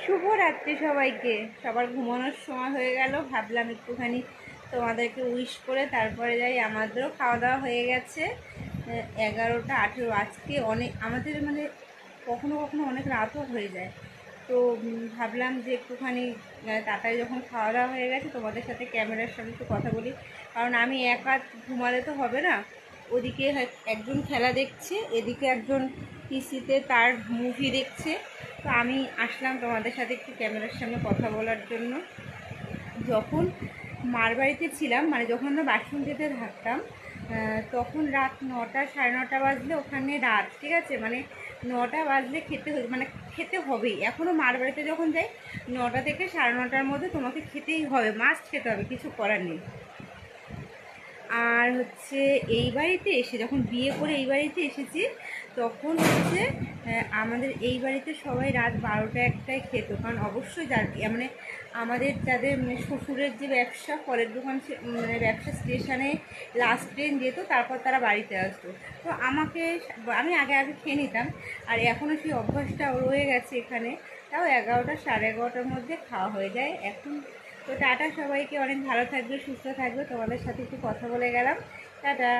শুভরাত্রি সবাইকে। সবার ঘুমানোর সময় হয়ে গেল, ভাবলাম একটুখানি তোমাদেরকে উইশ করে তারপরে যাই। আমাদেরও খাওয়া দাওয়া হয়ে গেছে 11টা 18 আজকে অনেক আমাদের মানে কখনো কখনো অনেক রাতও হয়ে যায়। তো ভাবলাম যে একটুখানি তাড়াতাড়ি যখন খাওয়া দাওয়া হয়ে গেছে তোমাদের সাথে ক্যামেরার সামনে একটু কথা বলি, কারণ আমি একা ঘুমালে তো হবে না। ওদিকে একজন খেলা দেখছে, এদিকে একজন পিসিতে তার মুভি দেখছে। তো আমি আসলাম তোমাদের সাথে একটু ক্যামেরার সামনে কথা বলার জন্য। যখন মার বাড়িতে ছিলাম, মানে যখন আমরা বাসন্তীতে থাকতাম, তখন রাত 9টা 9:30 বাজলে ওখানে রাত, ঠিক আছে, মানে 9টা বাজলে মানে খেতে হবেই। এখনও মার বাড়িতে যখন যাই 9টা থেকে 9:30টার মধ্যে তোমাকে খেতেই হবে, মাস্ট খেতে হবে, কিছু করার নেই। আর হচ্ছে এই বাড়িতে এসে যখন বিয়ে করে এই বাড়িতে এসেছি, তখন হচ্ছে আমাদের এই বাড়িতে সবাই রাত 12টা 1টায় খেত, কারণ অবশ্যই মানে আমাদের যাদের শ্বশুরের যে ব্যবসা, ফলের দোকান, মানে ব্যবসা স্টেশনে লাস্ট ট্রেন যেত, তারপর তারা বাড়িতে আসতো। তো আমি আগে খেয়ে নিতাম, আর এখনও সেই অভ্যাসটা রয়ে গেছে এখানে। তাও 11টা 11:30টার মধ্যে খাওয়া হয়ে যায় এখন। তো টাটা সবাইকে, অনেক ভালো থাকবে, সুস্থ থাকবে। তোমাদের সাথে একটু কথা বলে গেলাম। টাটা।